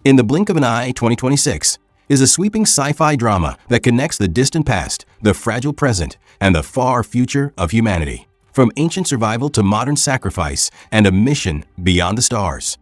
In the Blink of an Eye 2026 is a sweeping sci-fi drama that connects the distant past, the fragile present, and the far future of humanity. From ancient survival to modern sacrifice and a mission beyond the stars.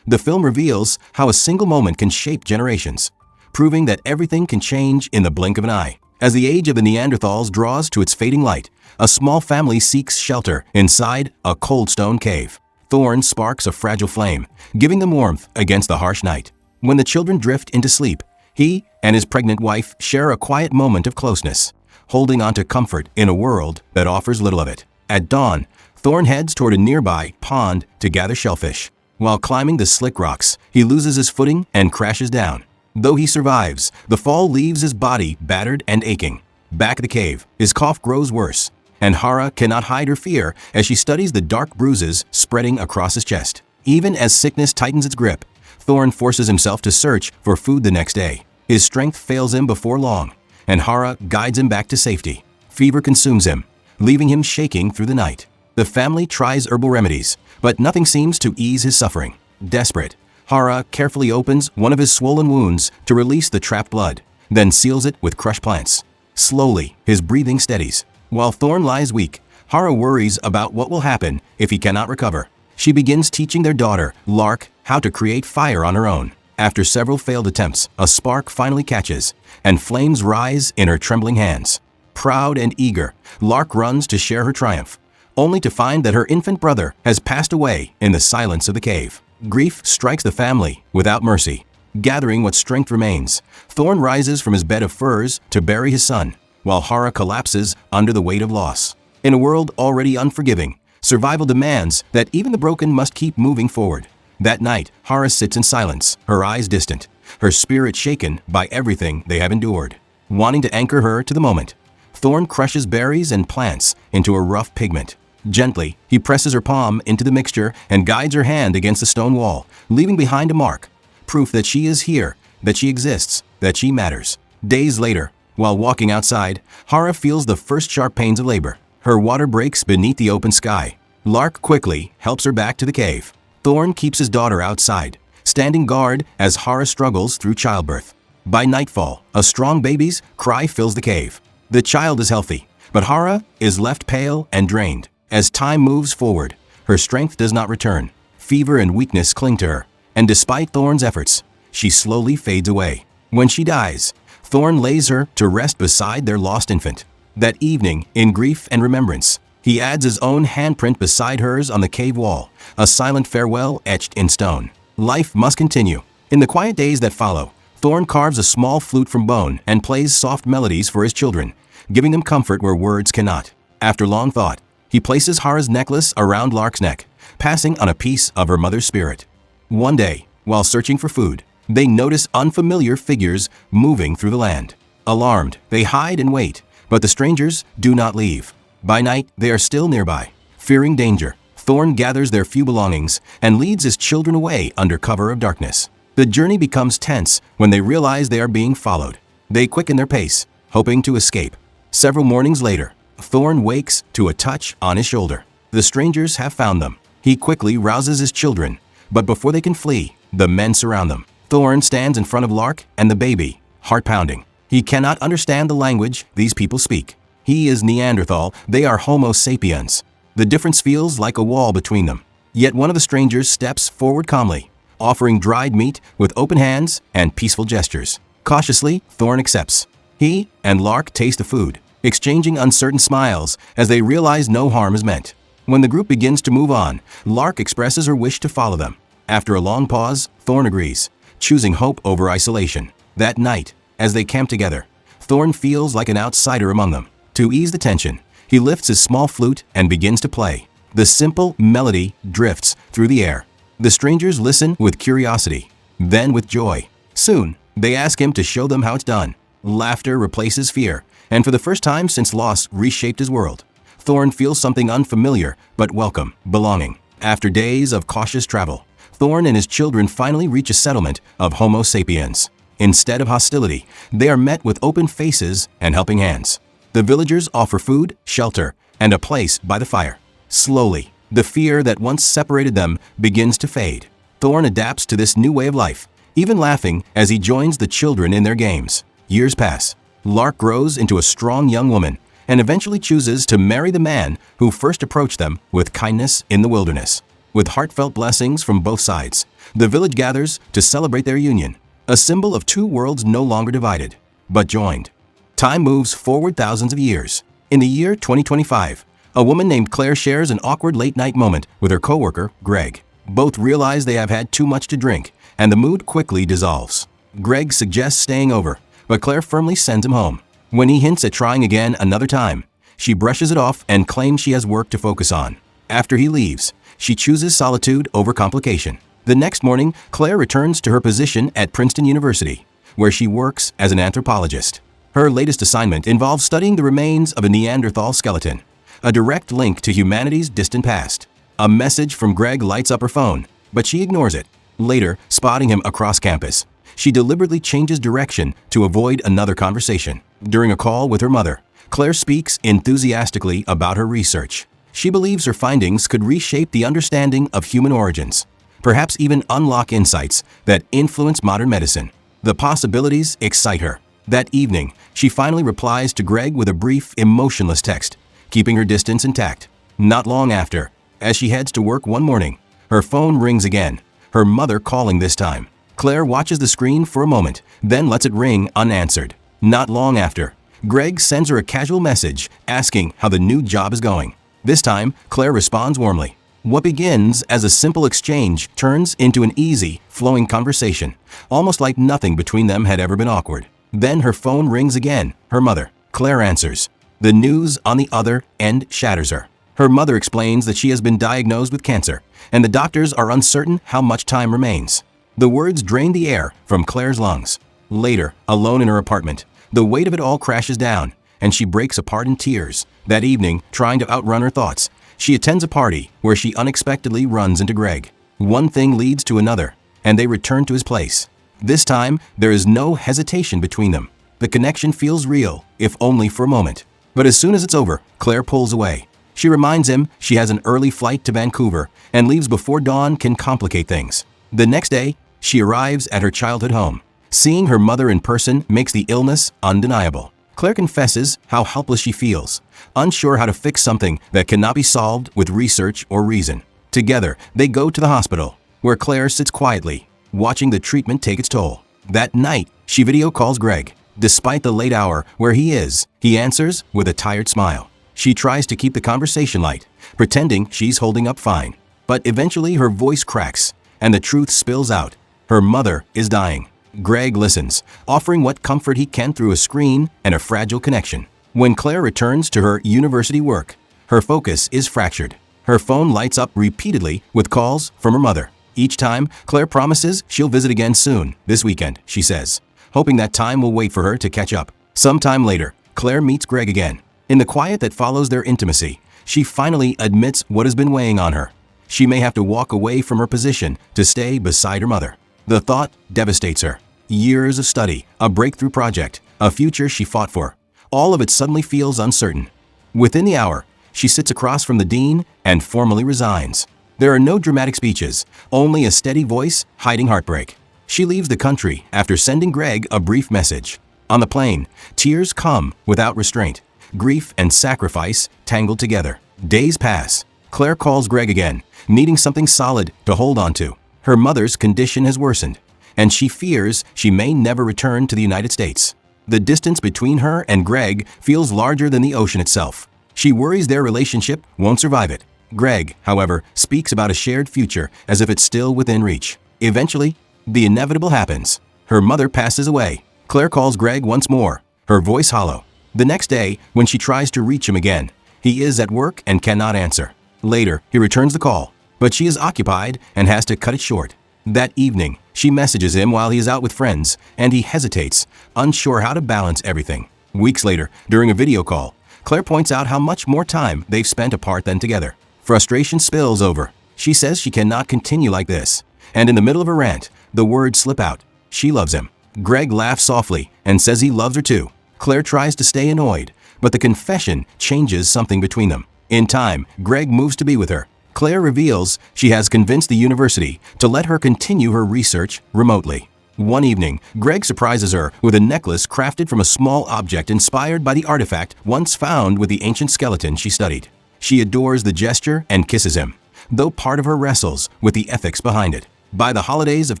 The film reveals how a single moment can shape generations, proving that everything can change in the blink of an eye. As the age of the Neanderthals draws to its fading light, a small family seeks shelter inside a cold stone cave. Thorn sparks a fragile flame, giving them warmth against the harsh night. When the children drift into sleep, he and his pregnant wife share a quiet moment of closeness, holding on to comfort in a world that offers little of it. At dawn, Thorn heads toward a nearby pond to gather shellfish. While climbing the slick rocks, he loses his footing and crashes down. Though he survives, the fall leaves his body battered and aching. Back at the cave, his cough grows worse, and Hara cannot hide her fear as she studies the dark bruises spreading across his chest. Even as sickness tightens its grip, Thorn forces himself to search for food the next day. His strength fails him before long, and Hara guides him back to safety. Fever consumes him, leaving him shaking through the night. The family tries herbal remedies, but nothing seems to ease his suffering. Desperate, Hara carefully opens one of his swollen wounds to release the trapped blood, then seals it with crushed plants. Slowly, his breathing steadies. While Thorn lies weak, Hara worries about what will happen if he cannot recover. She begins teaching their daughter, Lark, how to create fire on her own. After several failed attempts, a spark finally catches, and flames rise in her trembling hands. Proud and eager, Lark runs to share her triumph, only to find that her infant brother has passed away in the silence of the cave. Grief strikes the family without mercy. Gathering what strength remains, Thorn rises from his bed of furs to bury his son, while Hara collapses under the weight of loss. In a world already unforgiving, survival demands that even the broken must keep moving forward. That night, Hara sits in silence, her eyes distant, her spirit shaken by everything they have endured. Wanting to anchor her to the moment, Thorn crushes berries and plants into a rough pigment. Gently, he presses her palm into the mixture and guides her hand against the stone wall, leaving behind a mark, proof that she is here, that she exists, that she matters. Days later, while walking outside, Hara feels the first sharp pains of labor. Her water breaks beneath the open sky. Lark quickly helps her back to the cave. Thorn keeps his daughter outside, standing guard as Hara struggles through childbirth. By nightfall, a strong baby's cry fills the cave. The child is healthy, but Hara is left pale and drained. As time moves forward, her strength does not return. Fever and weakness cling to her, and despite Thorn's efforts, she slowly fades away. When she dies, Thorn lays her to rest beside their lost infant. That evening, in grief and remembrance, he adds his own handprint beside hers on the cave wall, a silent farewell etched in stone. Life must continue. In the quiet days that follow, Thorn carves a small flute from bone and plays soft melodies for his children, giving them comfort where words cannot. After long thought, he places Hara's necklace around Lark's neck, passing on a piece of her mother's spirit. One day, while searching for food, they notice unfamiliar figures moving through the land. Alarmed, they hide and wait, but the strangers do not leave. By night, they are still nearby. Fearing danger, Thorn gathers their few belongings and leads his children away under cover of darkness. The journey becomes tense when they realize they are being followed. They quicken their pace, hoping to escape. Several mornings later, Thorn wakes to a touch on his shoulder. The strangers have found them. He quickly rouses his children, but before they can flee, the men surround them. Thorn stands in front of Lark and the baby, heart pounding. He cannot understand the language these people speak. He is Neanderthal, they are Homo sapiens. The difference feels like a wall between them. Yet one of the strangers steps forward calmly, offering dried meat with open hands and peaceful gestures. Cautiously, Thorn accepts. He and Lark taste the food, exchanging uncertain smiles as they realize no harm is meant. When the group begins to move on, Lark expresses her wish to follow them. After a long pause, Thorn agrees, choosing hope over isolation. That night, as they camp together, Thorn feels like an outsider among them. To ease the tension, he lifts his small flute and begins to play. The simple melody drifts through the air. The strangers listen with curiosity, then with joy. Soon, they ask him to show them how it's done. Laughter replaces fear, and for the first time since loss reshaped his world, Thorn feels something unfamiliar but welcome, belonging. After days of cautious travel, Thorn and his children finally reach a settlement of Homo sapiens. Instead of hostility, they are met with open faces and helping hands. The villagers offer food, shelter, and a place by the fire. Slowly, the fear that once separated them begins to fade. Thorn adapts to this new way of life, even laughing as he joins the children in their games. Years pass. Lark grows into a strong young woman and eventually chooses to marry the man who first approached them with kindness in the wilderness. With heartfelt blessings from both sides, the village gathers to celebrate their union, a symbol of two worlds no longer divided, but joined. Time moves forward thousands of years. In the year 2025, a woman named Claire shares an awkward late-night moment with her coworker, Greg. Both realize they have had too much to drink, and the mood quickly dissolves. Greg suggests staying over, but Claire firmly sends him home. When he hints at trying again another time, she brushes it off and claims she has work to focus on. After he leaves, she chooses solitude over complication. The next morning, Claire returns to her position at Princeton University, where she works as an anthropologist. Her latest assignment involves studying the remains of a Neanderthal skeleton, a direct link to humanity's distant past. A message from Greg lights up her phone, but she ignores it. Later, spotting him across campus, she deliberately changes direction to avoid another conversation. During a call with her mother, Claire speaks enthusiastically about her research. She believes her findings could reshape the understanding of human origins, perhaps even unlock insights that influence modern medicine. The possibilities excite her. That evening, she finally replies to Greg with a brief, emotionless text, keeping her distance intact. Not long after, as she heads to work one morning, her phone rings again, her mother calling this time. Claire watches the screen for a moment, then lets it ring unanswered. Not long after, Greg sends her a casual message asking how the new job is going. This time, Claire responds warmly. What begins as a simple exchange turns into an easy, flowing conversation, almost like nothing between them had ever been awkward. Then her phone rings again, her mother. Claire answers. The news on the other end shatters her. Her mother explains that she has been diagnosed with cancer, and the doctors are uncertain how much time remains. The words drain the air from Claire's lungs. Later, alone in her apartment, the weight of it all crashes down, and she breaks apart in tears. That evening, trying to outrun her thoughts, she attends a party where she unexpectedly runs into Greg. One thing leads to another, and they return to his place. This time, there is no hesitation between them. The connection feels real, if only for a moment. But as soon as it's over, Claire pulls away. She reminds him she has an early flight to Vancouver and leaves before dawn can complicate things. The next day, she arrives at her childhood home. Seeing her mother in person makes the illness undeniable. Claire confesses how helpless she feels, unsure how to fix something that cannot be solved with research or reason. Together, they go to the hospital, where Claire sits quietly, watching the treatment take its toll. That night, she video calls Greg. Despite the late hour where he is, he answers with a tired smile. She tries to keep the conversation light, pretending she's holding up fine. But eventually her voice cracks, and the truth spills out. Her mother is dying. Greg listens, offering what comfort he can through a screen and a fragile connection. When Claire returns to her university work, her focus is fractured. Her phone lights up repeatedly with calls from her mother. Each time, Claire promises she'll visit again soon, this weekend, she says, hoping that time will wait for her to catch up. Sometime later, Claire meets Greg again. In the quiet that follows their intimacy, she finally admits what has been weighing on her. She may have to walk away from her position to stay beside her mother. The thought devastates her. Years of study, a breakthrough project, a future she fought for. All of it suddenly feels uncertain. Within the hour, she sits across from the dean and formally resigns. There are no dramatic speeches, only a steady voice hiding heartbreak. She leaves the country after sending Greg a brief message. On the plane, tears come without restraint. Grief and sacrifice tangled together. Days pass. Claire calls Greg again, needing something solid to hold on to. Her mother's condition has worsened, and she fears she may never return to the United States. The distance between her and Greg feels larger than the ocean itself. She worries their relationship won't survive it. Greg, however, speaks about a shared future as if it's still within reach. Eventually, the inevitable happens. Her mother passes away. Claire calls Greg once more, her voice hollow. The next day, when she tries to reach him again, he is at work and cannot answer. Later, he returns the call, but she is occupied and has to cut it short. That evening, she messages him while he is out with friends, and he hesitates, unsure how to balance everything. Weeks later, during a video call, Claire points out how much more time they've spent apart than together. Frustration spills over. She says she cannot continue like this, and in the middle of a rant, the words slip out. She loves him. Greg laughs softly and says he loves her too. Claire tries to stay annoyed, but the confession changes something between them. In time, Greg moves to be with her. Claire reveals she has convinced the university to let her continue her research remotely. One evening, Greg surprises her with a necklace crafted from a small object inspired by the artifact once found with the ancient skeleton she studied. She adores the gesture and kisses him, though part of her wrestles with the ethics behind it. By the holidays of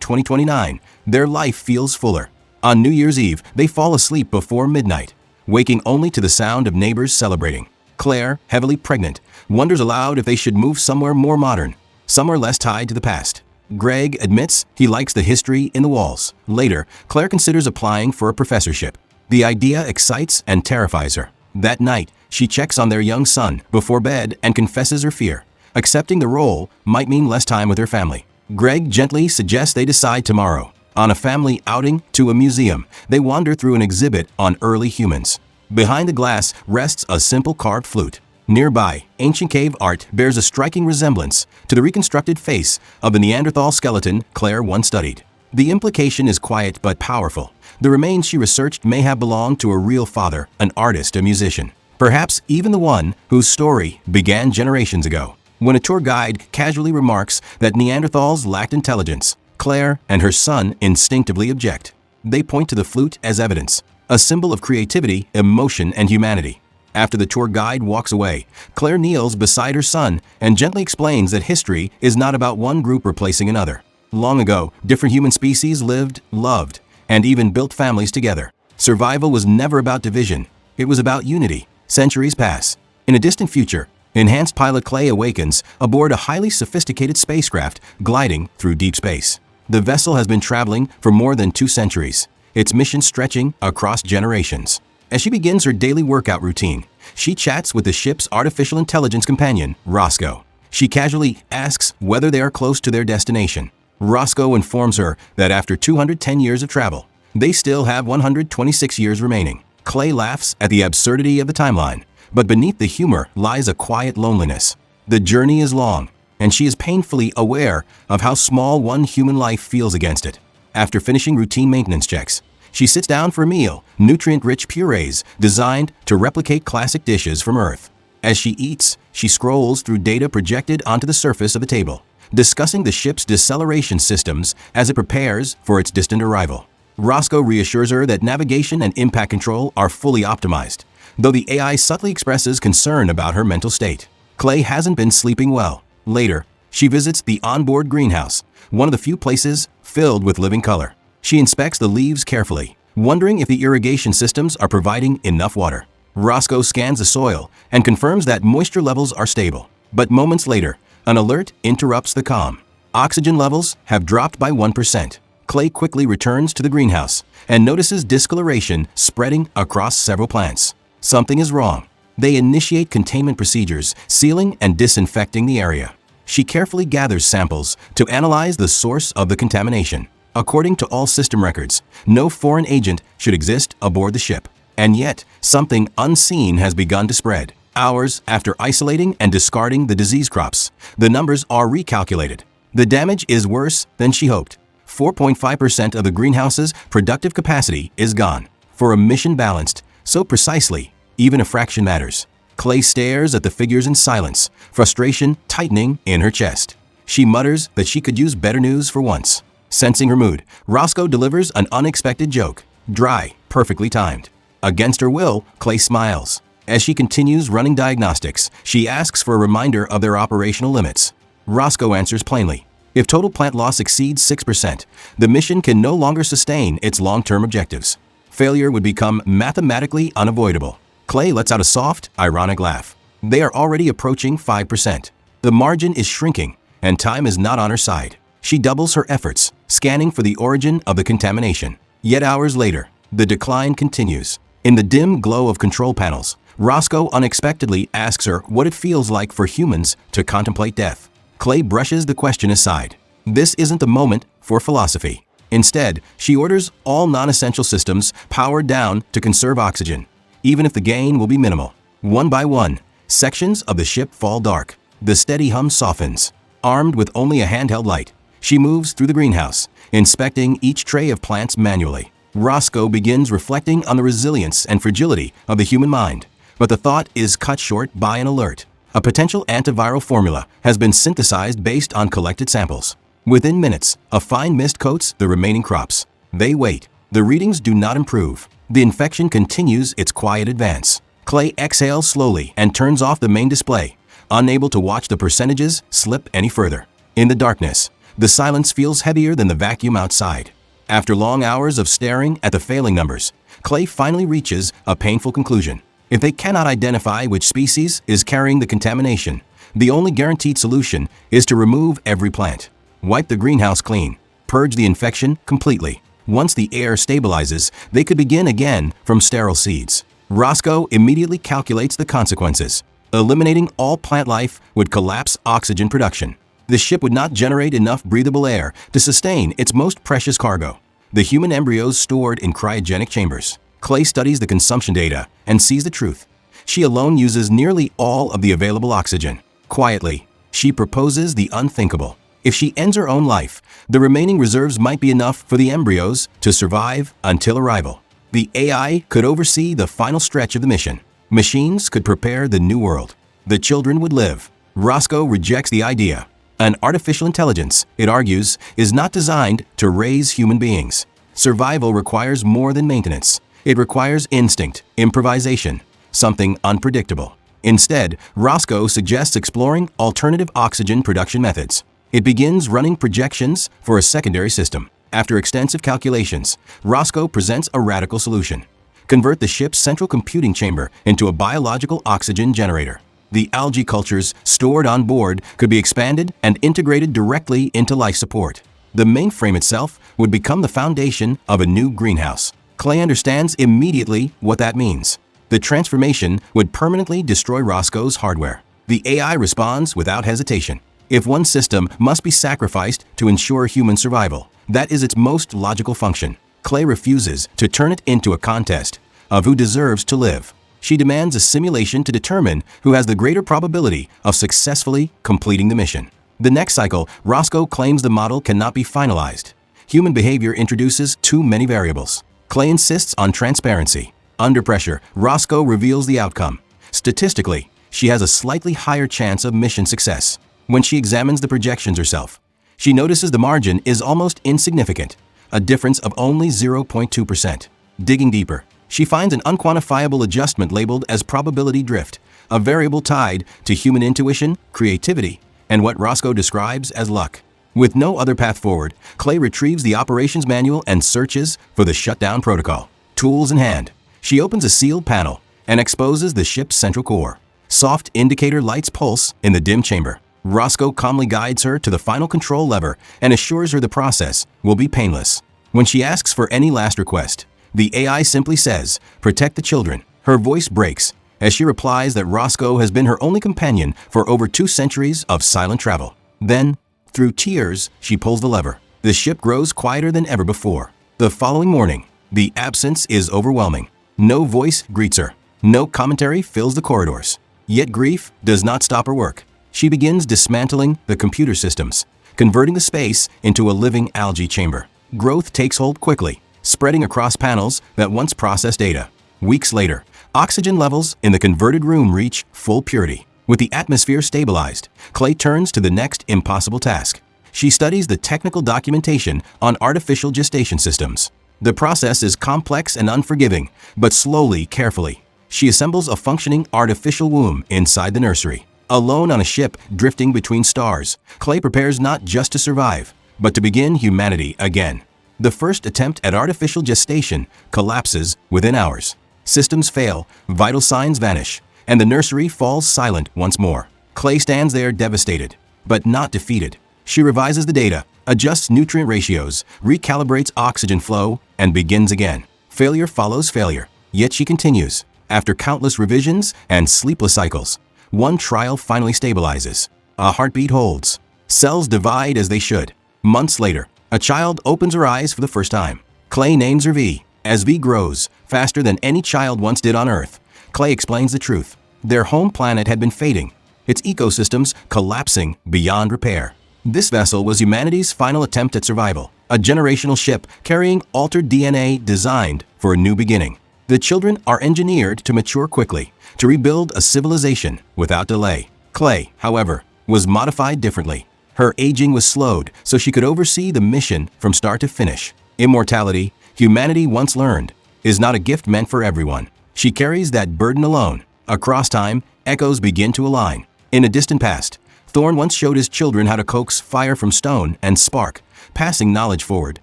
2029, their life feels fuller. On New Year's Eve, they fall asleep before midnight, waking only to the sound of neighbors celebrating. Claire, heavily pregnant, wonders aloud if they should move somewhere more modern, somewhere less tied to the past. Greg admits he likes the history in the walls. Later, Claire considers applying for a professorship. The idea excites and terrifies her. That night, she checks on their young son before bed and confesses her fear. Accepting the role might mean less time with her family. Greg gently suggests they decide tomorrow. On a family outing to a museum, they wander through an exhibit on early humans. Behind the glass rests a simple carved flute. Nearby, ancient cave art bears a striking resemblance to the reconstructed face of the Neanderthal skeleton Claire once studied. The implication is quiet but powerful. The remains she researched may have belonged to a real father, an artist, a musician, perhaps even the one whose story began generations ago. When a tour guide casually remarks that Neanderthals lacked intelligence, Claire and her son instinctively object. They point to the flute as evidence, a symbol of creativity, emotion, and humanity. After the tour guide walks away, Claire kneels beside her son and gently explains that history is not about one group replacing another. Long ago, different human species lived, loved, and even built families together. Survival was never about division. It was about unity. Centuries pass. In a distant future, enhanced pilot Clay awakens aboard a highly sophisticated spacecraft gliding through deep space. The vessel has been traveling for more than 2 centuries, its mission stretching across generations. As she begins her daily workout routine, she chats with the ship's artificial intelligence companion, Roscoe. She casually asks whether they are close to their destination. Roscoe informs her that after 210 years of travel, they still have 126 years remaining. Clay laughs at the absurdity of the timeline, but beneath the humor lies a quiet loneliness. The journey is long, and she is painfully aware of how small one human life feels against it. After finishing routine maintenance checks, she sits down for a meal, nutrient-rich purees designed to replicate classic dishes from Earth. As she eats, she scrolls through data projected onto the surface of the table, discussing the ship's deceleration systems as it prepares for its distant arrival. Roscoe reassures her that navigation and impact control are fully optimized, though the AI subtly expresses concern about her mental state. Clay hasn't been sleeping well. Later, she visits the onboard greenhouse, one of the few places filled with living color. She inspects the leaves carefully, wondering if the irrigation systems are providing enough water. Roscoe scans the soil and confirms that moisture levels are stable. But moments later, an alert interrupts the calm. Oxygen levels have dropped by 1%. Clay quickly returns to the greenhouse and notices discoloration spreading across several plants. Something is wrong. They initiate containment procedures, sealing and disinfecting the area. She carefully gathers samples to analyze the source of the contamination. According to all system records, no foreign agent should exist aboard the ship. And yet, something unseen has begun to spread. Hours after isolating and discarding the disease crops, the numbers are recalculated. The damage is worse than she hoped. 4.5% of the greenhouse's productive capacity is gone. For a mission balanced so precisely, even a fraction matters. Clay stares at the figures in silence, frustration tightening in her chest. She mutters that she could use better news for once. Sensing her mood, Roscoe delivers an unexpected joke, dry, perfectly timed. Against her will, Clay smiles. As she continues running diagnostics, she asks for a reminder of their operational limits. Roscoe answers plainly. If total plant loss exceeds 6%, the mission can no longer sustain its long-term objectives. Failure would become mathematically unavoidable. Clay lets out a soft, ironic laugh. They are already approaching 5%. The margin is shrinking, and time is not on her side. She doubles her efforts, scanning for the origin of the contamination. Yet hours later, the decline continues. In the dim glow of control panels, Roscoe unexpectedly asks her what it feels like for humans to contemplate death. Clay brushes the question aside. This isn't the moment for philosophy. Instead, she orders all non-essential systems powered down to conserve oxygen, even if the gain will be minimal. One by one, sections of the ship fall dark. The steady hum softens. Armed with only a handheld light, she moves through the greenhouse, inspecting each tray of plants manually. Roscoe begins reflecting on the resilience and fragility of the human mind, but the thought is cut short by an alert. A potential antiviral formula has been synthesized based on collected samples. Within minutes, a fine mist coats the remaining crops. They wait. The readings do not improve. The infection continues its quiet advance. Clay exhales slowly and turns off the main display, unable to watch the percentages slip any further. In the darkness, the silence feels heavier than the vacuum outside. After long hours of staring at the failing numbers, Clay finally reaches a painful conclusion. If they cannot identify which species is carrying the contamination, the only guaranteed solution is to remove every plant. Wipe the greenhouse clean. Purge the infection completely. Once the air stabilizes, they could begin again from sterile seeds. Roscoe immediately calculates the consequences. Eliminating all plant life would collapse oxygen production. The ship would not generate enough breathable air to sustain its most precious cargo, the human embryos stored in cryogenic chambers. Clay studies the consumption data and sees the truth. She alone uses nearly all of the available oxygen. Quietly, she proposes the unthinkable. If she ends her own life, the remaining reserves might be enough for the embryos to survive until arrival. The AI could oversee the final stretch of the mission. Machines could prepare the new world. The children would live. Roscoe rejects the idea. An artificial intelligence, it argues, is not designed to raise human beings. Survival requires more than maintenance. It requires instinct, improvisation, something unpredictable. Instead, Roscoe suggests exploring alternative oxygen production methods. It begins running projections for a secondary system. After extensive calculations, Roscoe presents a radical solution. Convert the ship's central computing chamber into a biological oxygen generator. The algae cultures stored on board could be expanded and integrated directly into life support. The mainframe itself would become the foundation of a new greenhouse. Clay understands immediately what that means. The transformation would permanently destroy Roscoe's hardware. The AI responds without hesitation. If one system must be sacrificed to ensure human survival, that is its most logical function. Clay refuses to turn it into a contest of who deserves to live. She demands a simulation to determine who has the greater probability of successfully completing the mission. The next cycle, Roscoe claims the model cannot be finalized. Human behavior introduces too many variables. Clay insists on transparency. Under pressure, Roscoe reveals the outcome. Statistically, she has a slightly higher chance of mission success. When she examines the projections herself, she notices the margin is almost insignificant, a difference of only 0.2%. Digging deeper, she finds an unquantifiable adjustment labeled as probability drift, a variable tied to human intuition, creativity, and what Roscoe describes as luck. With no other path forward, Clay retrieves the operations manual and searches for the shutdown protocol. Tools in hand, she opens a sealed panel and exposes the ship's central core. Soft indicator lights pulse in the dim chamber. Roscoe calmly guides her to the final control lever and assures her the process will be painless. When she asks for any last request, the AI simply says, "Protect the children." Her voice breaks as she replies that Roscoe has been her only companion for over 2 centuries of silent travel. Then, through tears, she pulls the lever. The ship grows quieter than ever before. The following morning, the absence is overwhelming. No voice greets her. No commentary fills the corridors. Yet grief does not stop her work. She begins dismantling the computer systems, converting the space into a living algae chamber. Growth takes hold quickly, spreading across panels that once processed data. Weeks later, oxygen levels in the converted room reach full purity. With the atmosphere stabilized, Clay turns to the next impossible task. She studies the technical documentation on artificial gestation systems. The process is complex and unforgiving, but slowly, carefully, she assembles a functioning artificial womb inside the nursery. Alone on a ship drifting between stars, Clay prepares not just to survive, but to begin humanity again. The first attempt at artificial gestation collapses within hours. Systems fail, vital signs vanish, and the nursery falls silent once more. Clay stands there devastated, but not defeated. She revises the data, adjusts nutrient ratios, recalibrates oxygen flow, and begins again. Failure follows failure, yet she continues. After countless revisions and sleepless cycles, one trial finally stabilizes. A heartbeat holds. Cells divide as they should. Months later, a child opens her eyes for the first time. Clay names her V. As V grows, faster than any child once did on Earth, Clay explains the truth. Their home planet had been fading, its ecosystems collapsing beyond repair. This vessel was humanity's final attempt at survival, a generational ship carrying altered DNA designed for a new beginning. The children are engineered to mature quickly, to rebuild a civilization without delay. Clay, however, was modified differently. Her aging was slowed so she could oversee the mission from start to finish. Immortality, humanity once learned, is not a gift meant for everyone. She carries that burden alone. Across time, echoes begin to align. In a distant past, Thorn once showed his children how to coax fire from stone and spark, passing knowledge forward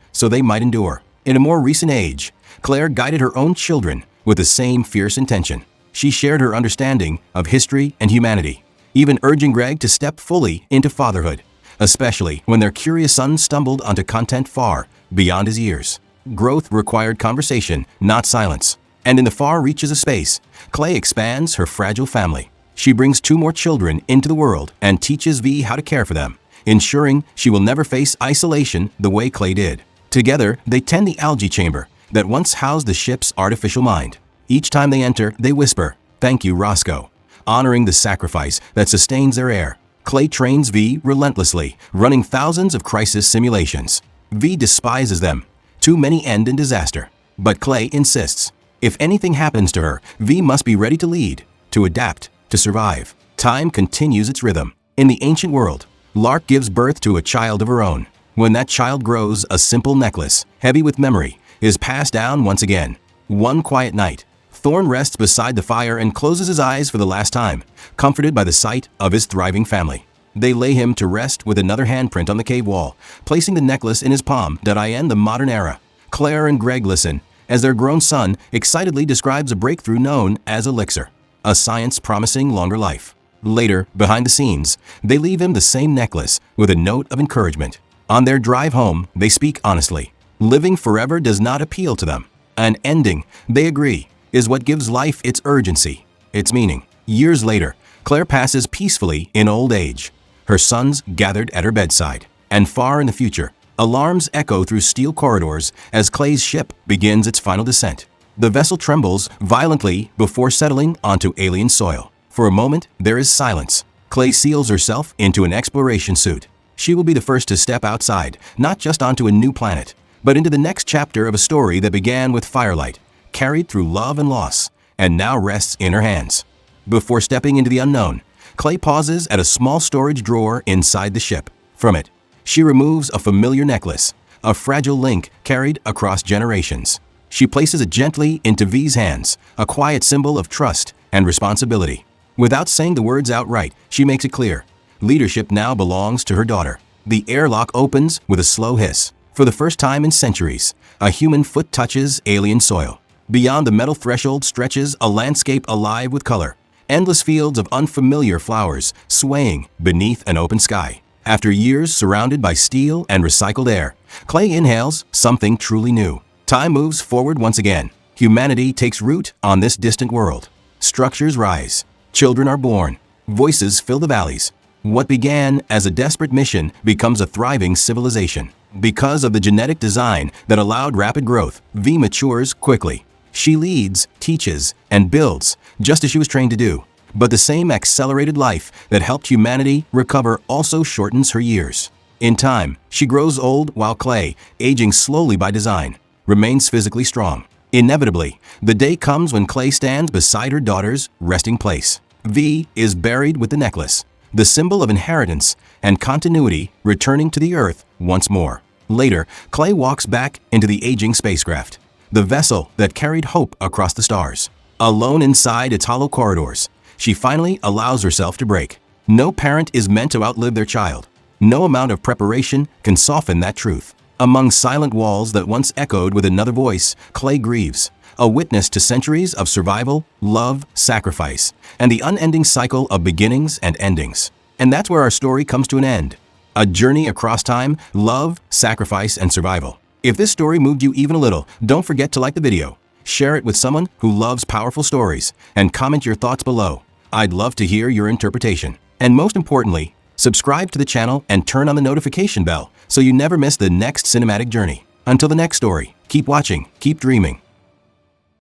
so they might endure. In a more recent age, Claire guided her own children with the same fierce intention. She shared her understanding of history and humanity, even urging Greg to step fully into fatherhood, especially when their curious son stumbled onto content far beyond his years. Growth required conversation, not silence. And in the far reaches of space, Clay expands her fragile family. She brings 2 more children into the world and teaches V how to care for them, ensuring she will never face isolation the way Clay did. Together, they tend the algae chamber that once housed the ship's artificial mind. Each time they enter, they whisper, "Thank you, Roscoe," honoring the sacrifice that sustains their heir. Clay trains V relentlessly, running thousands of crisis simulations. V despises them. Too many end in disaster. But Clay insists. If anything happens to her, V must be ready to lead, to adapt, to survive. Time continues its rhythm. In the ancient world, Lark gives birth to a child of her own. When that child grows, a simple necklace, heavy with memory, is passed down once again. One quiet night, Thorn rests beside the fire and closes his eyes for the last time, comforted by the sight of his thriving family. They lay him to rest with another handprint on the cave wall, placing the necklace in his palm. In the modern era, Claire and Greg listen as their grown son excitedly describes a breakthrough known as elixir, a science promising longer life. Later, behind the scenes, they leave him the same necklace with a note of encouragement. On their drive home, they speak honestly. Living forever does not appeal to them. An ending, they agree, is what gives life its urgency, its meaning. Years later, Claire passes peacefully in old age, her sons gathered at her bedside. And far in the future, alarms echo through steel corridors as Clay's ship begins its final descent. The vessel trembles violently before settling onto alien soil. For a moment, there is silence. Clay seals herself into an exploration suit. She will be the first to step outside, not just onto a new planet, but into the next chapter of a story that began with firelight, carried through love and loss, and now rests in her hands. Before stepping into the unknown, Clay pauses at a small storage drawer inside the ship. From it, she removes a familiar necklace, a fragile link carried across generations. She places it gently into V's hands, a quiet symbol of trust and responsibility. Without saying the words outright, she makes it clear. Leadership now belongs to her daughter. The airlock opens with a slow hiss. For the first time in centuries, a human foot touches alien soil. Beyond the metal threshold stretches a landscape alive with color. Endless fields of unfamiliar flowers swaying beneath an open sky. After years surrounded by steel and recycled air, Clay inhales something truly new. Time moves forward once again. Humanity takes root on this distant world. Structures rise. Children are born. Voices fill the valleys. What began as a desperate mission becomes a thriving civilization. Because of the genetic design that allowed rapid growth, V matures quickly. She leads, teaches, and builds, just as she was trained to do. But the same accelerated life that helped humanity recover also shortens her years. In time, she grows old while Clay, aging slowly by design, remains physically strong. Inevitably, the day comes when Clay stands beside her daughter's resting place. V is buried with the necklace, the symbol of inheritance and continuity returning to the Earth once more. Later, Clay walks back into the aging spacecraft, the vessel that carried hope across the stars. Alone inside its hollow corridors, she finally allows herself to break. No parent is meant to outlive their child. No amount of preparation can soften that truth. Among silent walls that once echoed with another voice, Clay grieves, a witness to centuries of survival, love, sacrifice, and the unending cycle of beginnings and endings. And that's where our story comes to an end. A journey across time, love, sacrifice, and survival. If this story moved you even a little, don't forget to like the video, share it with someone who loves powerful stories, and comment your thoughts below. I'd love to hear your interpretation. And most importantly, subscribe to the channel and turn on the notification bell so you never miss the next cinematic journey. Until the next story, keep watching, keep dreaming.